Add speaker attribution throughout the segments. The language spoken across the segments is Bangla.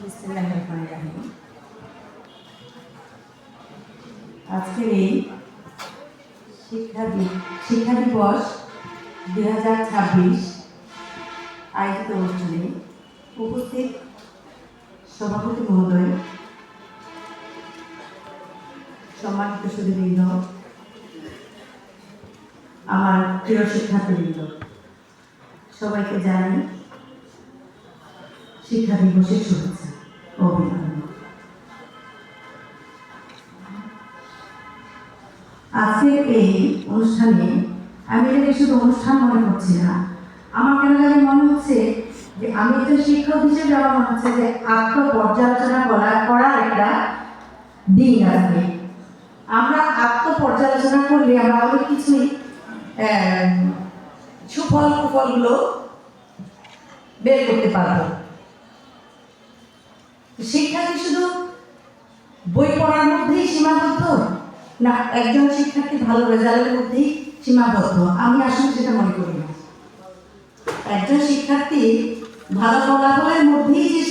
Speaker 1: বিসমিল্লাহিররহমানিররহিম। আজকের এই শিক্ষা দিবস 2026 আয়োজিত অনুষ্ঠানে উপস্থিত সভাপতি মহোদয়, সম্মানিত সুধীবৃন্দ, আমার প্রিয় শিক্ষার্থীবৃন্দ, সবাইকে জানাই শিক্ষা দিবসের শুভেচ্ছা ও অভিনন্দন। আজকের এই অনুষ্ঠানে আমি এটাকে শুধু অনুষ্ঠান মনে করছি না, আমার কেন জানি মনে হচ্ছে যে আমি একজন শিক্ষক হিসেবে আমার মনে হচ্ছে যে আত্মপর্যালোচনা করার একটা দিন আছে। আমরা আত্মপর্যালোচনা করলে আমরা অনেক কিছুই সুফল কুফলগুলো বের করতে পারবো। শিক্ষা কি শুধু বই পড়ার মধ্যেই সীমাবদ্ধ, না একজন শিক্ষার্থী ভালো রেজাল্টের মধ্যেই সীমাবদ্ধ? আমি আসলে সেটা মনে করি না। একজন শিক্ষার্থী ভালো ফলাফলের মধ্যেই যে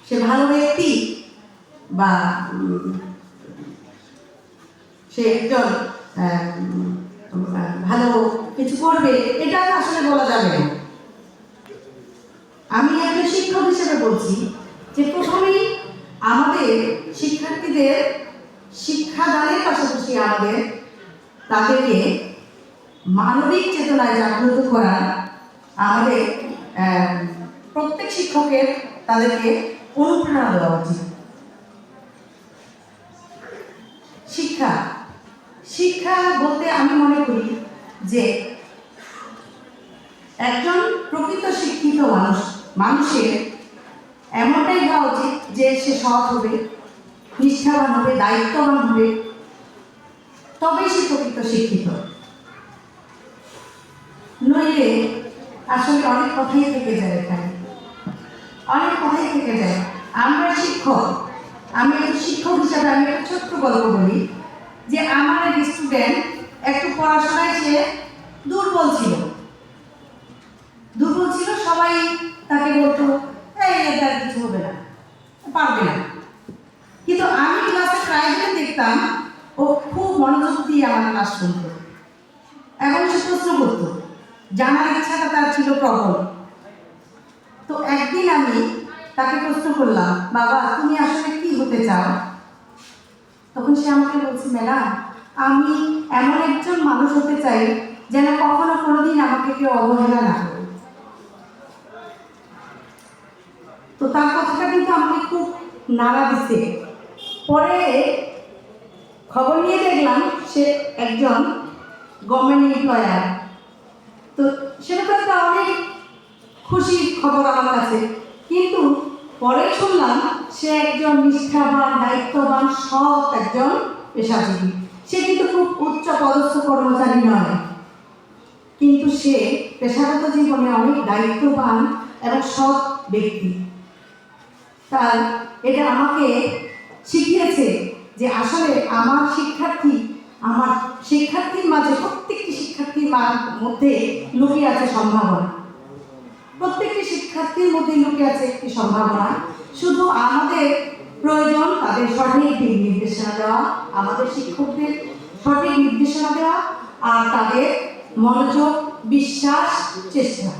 Speaker 1: সে ভালো ব্যক্তি বা সে একজন ভালো কিছু করবে, এটা আসলে বলা যাবে না। আমি একজন শিক্ষক হিসেবে বলছি যে প্রথমেই আমাদের শিক্ষার্থীদের শিক্ষাদানের পাশাপাশি তাদেরকে মানবিক চেতনায় জাগ্রত করা আমাদের প্রত্যেক শিক্ষকের তাদেরকে অনুপ্রেরণা দেওয়া উচিত। শিক্ষা বলতে আমি মনে করি যে একজন প্রকৃত শিক্ষিত মানুষের এমনটাই হওয়া উচিত যে সে সৎ হবে, নিষ্ঠাবান হবে, দায়িত্ববান হবে, তবেই সে প্রকৃত শিক্ষিত। নইলে আসলে অনেক কথাই থেকে যায়, এখানে অনেক কথাই থেকে যায়। আমরা শিক্ষক, আমি একটু শিক্ষক হিসাবে আমি একটা ছোট্ট গল্প বলি যে আমার এক স্টুডেন্ট একটু পড়াশোনায় সে দুর্বল ছিল। সবাই তাকে বলতো এটা কিছু হবে না, পারবে না। কিন্তু আমি ক্লাসে প্রায় দেখতাম ও খুব মনোযোগ দিয়ে আমার ক্লাস শুনতো এবং সে প্রশ্ন করতো, জানার ইচ্ছাটা তার ছিল প্রবল। তো একদিন আমি তাকে প্রশ্ন করলাম, বাবা তুমি আসলে কি হতে চাও? তখন সে আমাকে বলছে, ম্যাডাম আমি এমন একজন মানুষ হতে চাই যেন কখনো কোনোদিন আমাকে কেউ অবহেলা না করে। তো তার কথাটা কিন্তু আমাকে খুব নাড়া দিচ্ছে। পরে খবর নিয়ে দেখলাম সে একজন গভর্নমেন্ট এমপ্লয়ার। তো সেটা তো একটা অনেক খুশির খবর আমার কাছে। কিন্তু পরে শুনলাম সে একজন নিষ্ঠাবান, দায়িত্ববান, সৎ একজন পেশাজীবী। সে কিন্তু খুব উচ্চ পদস্থ কর্মচারী নয়, কিন্তু সে পেশাগত জীবনে অনেক দায়িত্ববান এবং সৎ ব্যক্তি। তার এটা আমাকে শিখিয়েছে যে আসলে আমার শিক্ষার্থীর মাঝে, প্রত্যেকটি শিক্ষার্থীর মধ্যে লুকিয়ে আছে সম্ভাবনা। প্রত্যেকটি শিক্ষার্থীর মধ্যে লুকিয়ে আছে একটি সম্ভাবনা। শুধু আমাদের প্রয়োজন তাদের সঠিক দিক নির্দেশনা দেওয়া, আমাদের শিক্ষকদের সঠিক নির্দেশনা দেওয়া, আর তাদের মনোযোগ, বিশ্বাস, চেষ্টা।